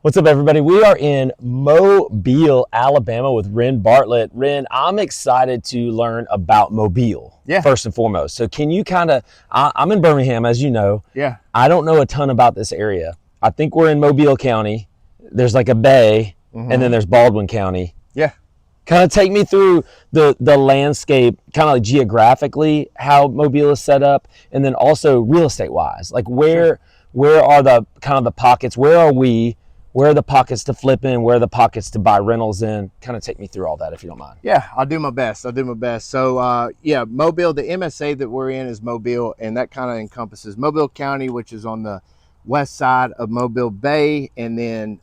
What's up, everybody? We are in Mobile, Alabama with Rhen Bartlett. Rhen, I'm excited to learn about Mobile, first and foremost. So can you I'm in Birmingham, as you know. Yeah. I don't know a ton about this area. I think we're in Mobile County. There's like a bay, and then there's Baldwin County. Yeah. Kind of take me through the landscape, kind of like geographically, how Mobile is set up, and then also real estate wise. Like where are the kind of the pockets? Where are we? Where are the pockets to flip in? Where are the pockets to buy rentals in? Kind of take me through all that if you don't mind. Yeah, I'll do my best. So, Mobile, the MSA that we're in is Mobile, and that kind of encompasses Mobile County, which is on the west side of Mobile Bay, and then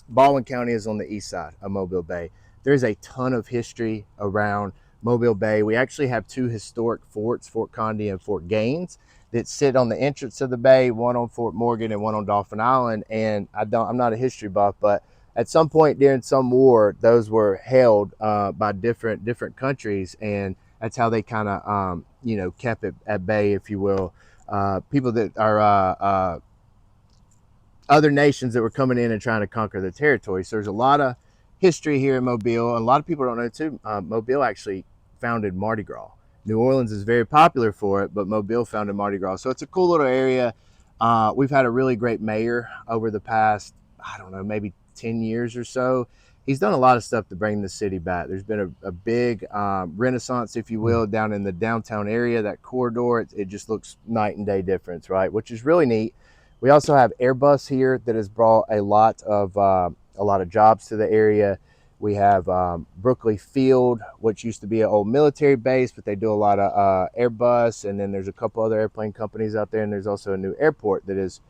Baldwin County is on the east side of Mobile Bay. There's a ton of history around Mobile Bay. We actually have two historic forts, Fort Condé and Fort Gaines, that sit on the entrance of the bay, one on Fort Morgan and one on Dauphin Island. And I'm not a history buff, but at some point during some war, those were held by different countries, and that's how they kind of kept it at bay, if you will. People that are other nations that were coming in and trying to conquer the territory. So there's a lot of history here in Mobile. A lot of people don't know too. Mobile actually founded Mardi Gras. New Orleans is very popular for it, but Mobile founded Mardi Gras. So it's a cool little area. We've had a really great mayor over the past, I don't know, maybe 10 years or so. He's done a lot of stuff to bring the city back. There's been a big renaissance, if you will, down in the downtown area, that corridor. It just looks night and day difference, right? Which is really neat. We also have Airbus here that has brought a lot of jobs to the area. We have Brookley Field, which used to be an old military base, but they do a lot of Airbus. And then there's a couple other airplane companies out there. And there's also a new airport that is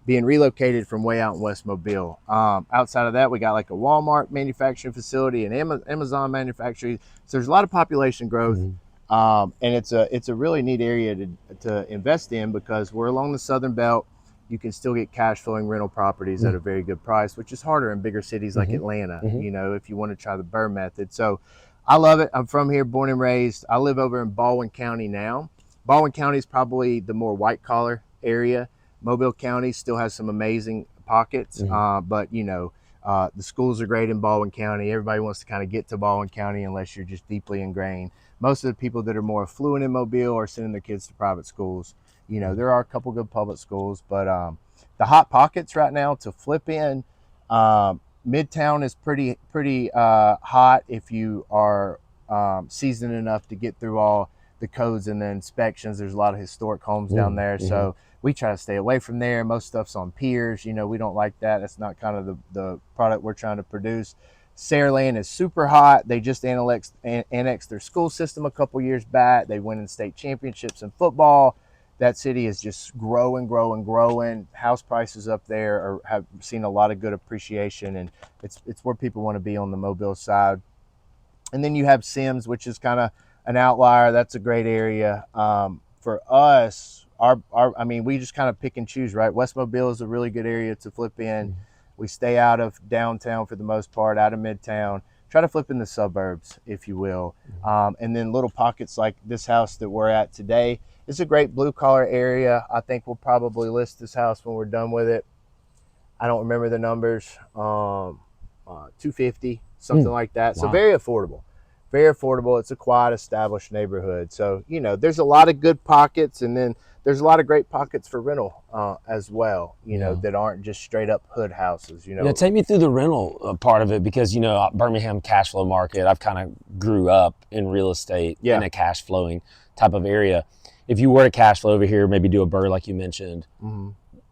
being relocated from way out in West Mobile. Outside of that, we got like a Walmart manufacturing facility and Amazon manufacturing. So there's a lot of population growth. And it's a really neat area to invest in, because we're along the Southern Belt. You can still get cash flowing rental properties at a very good price, which is harder in bigger cities like Atlanta, if you want to try the BRRRR method. So I love it. I'm from here, born and raised. I live over in Baldwin County now. Baldwin County is probably the more white collar area. Mobile County still has some amazing pockets, but the schools are great in Baldwin County. Everybody wants to kind of get to Baldwin County unless you're just deeply ingrained. Most of the people that are more affluent in Mobile are sending their kids to private schools. There are a couple good public schools, but the hot pockets right now to flip in, Midtown is pretty hot if you are seasoned enough to get through all the codes and the inspections. There's a lot of historic homes down there, so we try to stay away from there. Most stuff's on piers. We don't like that. That's not kind of the product we're trying to produce. Saran is super hot. They just annexed their school system a couple years back. They won in state championships in football. That city is just growing. House prices up there have seen a lot of good appreciation, and it's where people want to be on the Mobile side. And then you have Sims, which is kind of an outlier. That's a great area. For us, we just kind of pick and choose, right? West Mobile is a really good area to flip in. We stay out of downtown for the most part, out of Midtown. Try to flip in the suburbs, if you will. And then little pockets like this house that we're at today. It's a great blue collar area. I think we'll probably list this house when we're done with it. I don't remember the numbers. $250, something like that. Wow. So very affordable. It's a quiet, established neighborhood. So, there's a lot of good pockets, and then there's a lot of great pockets for rental as well, that aren't just straight up hood houses, Take me through the rental part of it, because, Birmingham cash flow market, I've kind of grew up in real estate in a cash flowing type of area. If you were to cash flow over here, maybe do a BRRRR like you mentioned,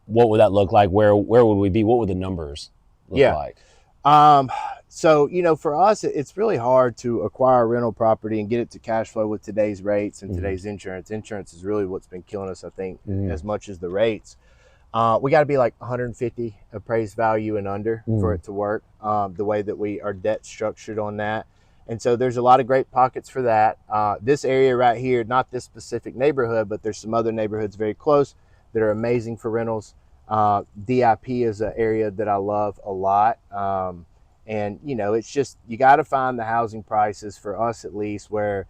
what would that look like? Where would we be? What would the numbers look like? So, for us, it's really hard to acquire a rental property and get it to cash flow with today's rates and today's insurance. Insurance is really what's been killing us, I think, as much as the rates. We got to be like 150 appraised value and under for it to work, the way that our debt structured on that. And so there's a lot of great pockets for that. This area right here, not this specific neighborhood, but there's some other neighborhoods very close that are amazing for rentals. DIP is an area that I love a lot. And, it's just, you got to find the housing prices, for us at least, where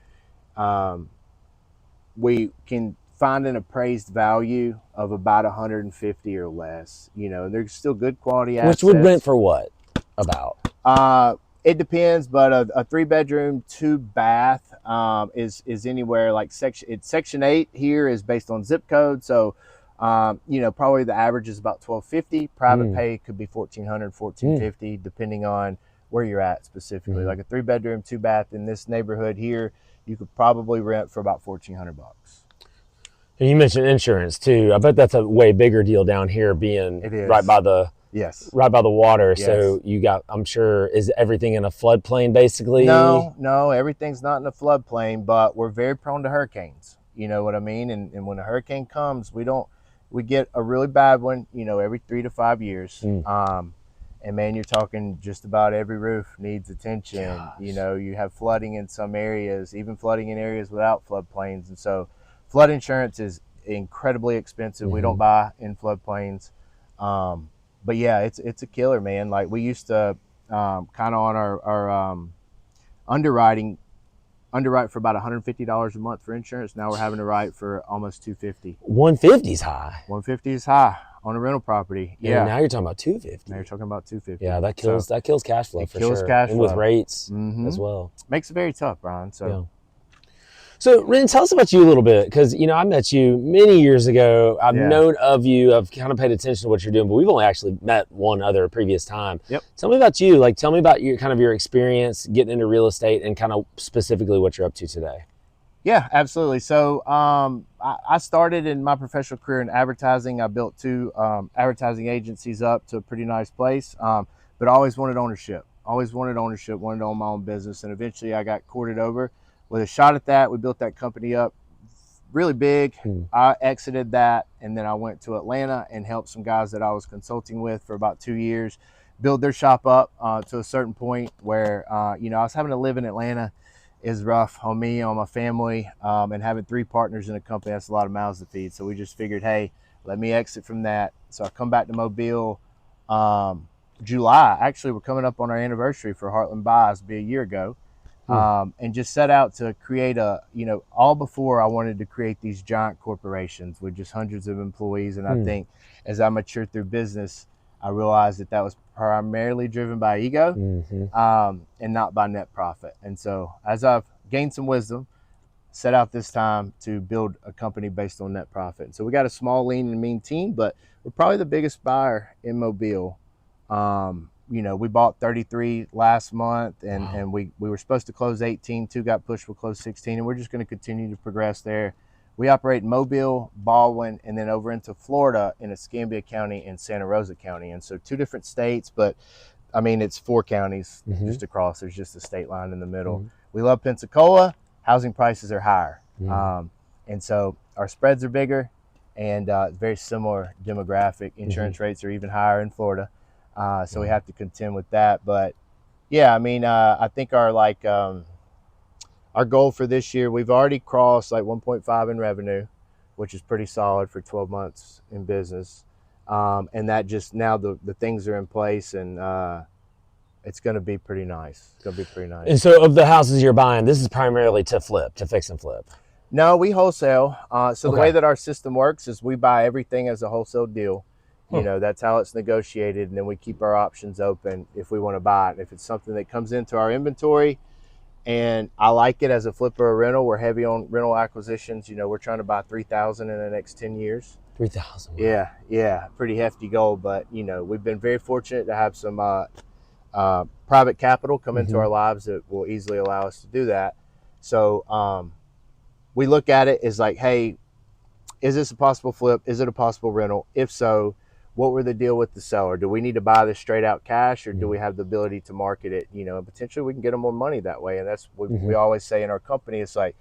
we can find an appraised value of about 150 or less. You know, they're still good quality assets. Which would rent for what? About? It depends, but a 3-bedroom, 2-bath is anywhere like section 8 here is based on zip code. So, you know, probably the average is about $1,250. Private pay could be $1,400, $1,450, depending on where you're at specifically. Like a 3-bedroom, 2-bath in this neighborhood here, you could probably rent for about $1,400. And you mentioned insurance too. I bet that's a way bigger deal down here, being It is. right by the right by the water. Yes. So you got, I'm sure, is everything in a floodplain basically? No, everything's not in a floodplain, but we're very prone to hurricanes. You know what I mean? And when a hurricane comes, we get a really bad one, you know, every 3 to 5 years. And man, you're talking just about every roof needs attention. Gosh. You know, you have flooding in some areas, even flooding in areas without floodplains. And so flood insurance is incredibly expensive. We don't buy in floodplains. But yeah, it's a killer, man. Like we used to kind of on our underwrite for about $150 a month for insurance. Now we're having to write for almost $250. 150 is high. 150 is high on a rental property. Yeah. And now you're talking about 250. Now you're talking about 250. Yeah, that kills cash flow for sure. Cash and flow. with rates as well. Makes it very tough, Brian. So. Yeah. So, Rhen, tell us about you a little bit, because, you know, I met you many years ago. I've known of you. I've kind of paid attention to what you're doing, but we've only actually met one other previous time. Yep. Tell me about you. Like, tell me about your kind of your experience getting into real estate and kind of specifically what you're up to today. Yeah, absolutely. So I started in my professional career in advertising. I built 2 advertising agencies up to a pretty nice place, but I always wanted ownership. Wanted to own my own business, and eventually I got courted over with a shot at that. We built that company up really big. I exited that, and then I went to Atlanta and helped some guys that I was consulting with for about 2 years build their shop up to a certain point where, you know, I was having to live in Atlanta is rough on me, on my family, and having 3 partners in a company, that's a lot of mouths to feed. So we just figured, hey, let me exit from that. So I come back to Mobile July. Actually, we're coming up on our anniversary for Heartland Buys, be a year ago. And just set out to create all before I wanted to create these giant corporations with just hundreds of employees. And I think as I matured through business, I realized that was primarily driven by ego and not by net profit. And so as I've gained some wisdom, set out this time to build a company based on net profit. And so we got a small, lean, and mean team, but we're probably the biggest buyer in Mobile. You know, we bought 33 last month, and we were supposed to close 18. 2 got pushed, we'll close 16, and we're just going to continue to progress there. We operate in Mobile, Baldwin, and then over into Florida in Escambia County and Santa Rosa County. And so 2 different states, but I mean, it's 4 counties just across. There's just a state line in the middle. We love Pensacola. Housing prices are higher. And so our spreads are bigger and very similar demographic. Insurance rates are even higher in Florida. So we have to contend with that. But yeah, I mean, I think our goal for this year, we've already crossed like 1.5 in revenue, which is pretty solid for 12 months in business. And that just now the things are in place, and it's going to be pretty nice. And so of the houses you're buying, this is primarily to fix and flip. No, we wholesale. So the way that our system works is we buy everything as a wholesale deal. You know, that's how it's negotiated, and then we keep our options open if we want to buy it. If it's something that comes into our inventory and I like it as a flip or a rental, we're heavy on rental acquisitions. You know, we're trying to buy 3,000 in the next 10 years. 3,000. Yeah, pretty hefty goal. But, you know, we've been very fortunate to have some private capital come into our lives that will easily allow us to do that. So we look at it as like, hey, is this a possible flip? Is it a possible rental? If so, what were the deal with the seller? Do we need to buy this straight out cash, or do we have the ability to market it? You know, and potentially we can get them more money that way. And that's what we always say in our company. It's like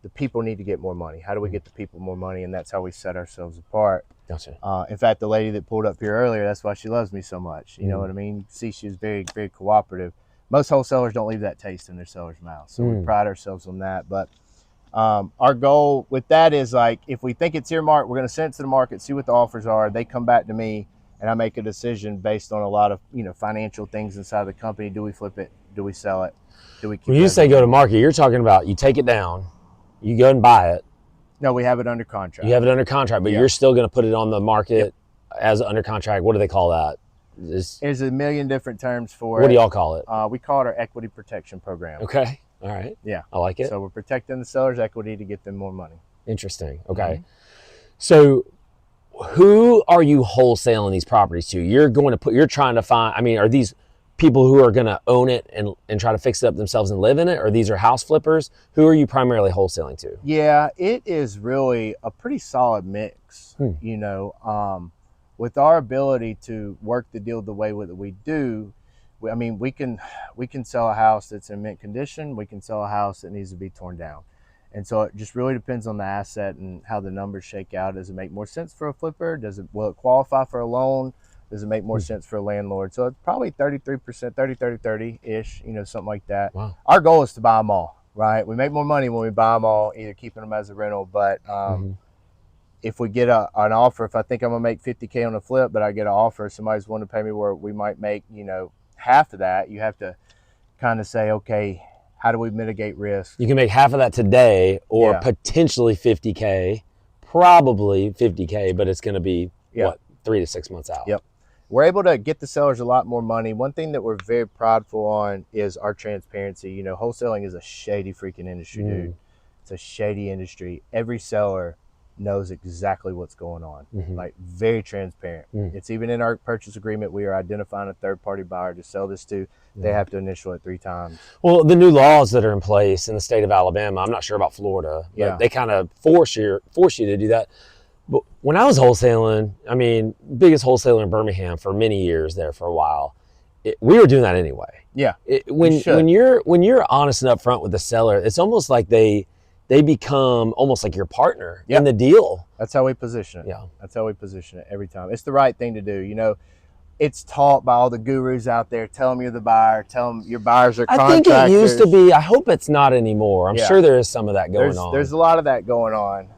the people need to get more money. How do we get the people more money? And that's how we set ourselves apart. Gotcha. In fact, the lady that pulled up here earlier, that's why she loves me so much. You know what I mean? See, she was very, very cooperative. Most wholesalers don't leave that taste in their seller's mouth. So we pride ourselves on that. But our goal with that is like, if we think it's earmarked, we're going to send it to the market, see what the offers are. They come back to me, and I make a decision based on a lot of, you know, financial things inside the company. Do we flip it? Do we sell it? Do we keep When you say go to market, you're talking about you take it down, you go and buy it, No, we have it under contract. You have it under contract, but Yeah. you're still going to put it on the market as under contract. What do they call that? There's a million different terms for it. What do y'all call it? We call it our equity protection program. Okay. All right. Yeah. I like it. So we're protecting the seller's equity to get them more money. Interesting. Okay. So who are you wholesaling these properties to? You're trying to find, I mean, are these people who are going to own it and try to fix it up themselves and live in it? Or these are house flippers? Who are you primarily wholesaling to? Yeah, it is really a pretty solid mix, you know, with our ability to work the deal the way that we do. I mean, we can sell a house that's in mint condition. We can sell a house that needs to be torn down. And so it just really depends on the asset and how the numbers shake out. Does it make more sense for a flipper? Will it qualify for a loan? Does it make more sense for a landlord? So it's probably 33%, 30-ish, you know, something like that. Wow. Our goal is to buy them all, right? We make more money when we buy them all, either keeping them as a rental. But if we get an offer, if I think I'm going to make $50K on a flip, but I get an offer, somebody's willing to pay me where we might make, you know, half of that, you have to kind of say, okay, how do we mitigate risk? You can make half of that today or potentially 50K, probably 50K, but it's going to be, what, 3 to 6 months out? Yep. We're able to get the sellers a lot more money. One thing that we're very prideful on is our transparency. You know, wholesaling is a shady freaking industry, dude. It's a shady industry. Every seller knows exactly what's going on, like very transparent. It's even in our purchase agreement. We are identifying a third-party buyer to sell this to. They have to initial it 3 times. Well, the new laws that are in place in the state of Alabama, I'm not sure about Florida, but they kind of force you to do that. But when I was wholesaling, I mean, biggest wholesaler in Birmingham for many years there for a while, we were doing that anyway. Yeah. When you're honest and upfront with the seller, it's almost like they become almost like your partner in the deal. That's how we position it. Yeah. That's how we position it every time. It's the right thing to do. You know, it's taught by all the gurus out there. Tell them you're the buyer. Tell them your buyers are contractors. I think it used to be. I hope it's not anymore. I'm sure there is some of that going on. There's a lot of that going on.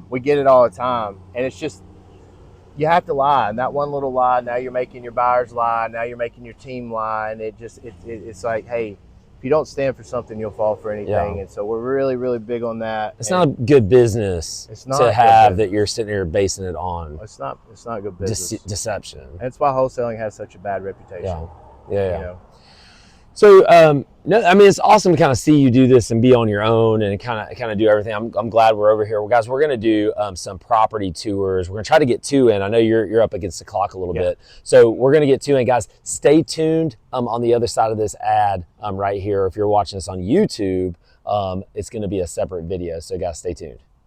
We get it all the time. And it's just, you have to lie. And that one little lie, now you're making your buyers lie. Now you're making your team lie. And it's like, hey, if you don't stand for something, you'll fall for anything. Yeah. And so we're really, really big on that. It's not good business to have that you're sitting here basing it on. It's not good business. Deception. And that's why wholesaling has such a bad reputation. Yeah. You know? So, no, I mean, it's awesome to kind of see you do this and be on your own and kind of do everything. I'm glad we're over here. Well, guys, we're going to do some property tours. We're going to try to get 2 in. I know you're up against the clock a little bit. So we're going to get 2 in. Guys, stay tuned on the other side of this ad right here. If you're watching this on YouTube, it's going to be a separate video. So, guys, stay tuned.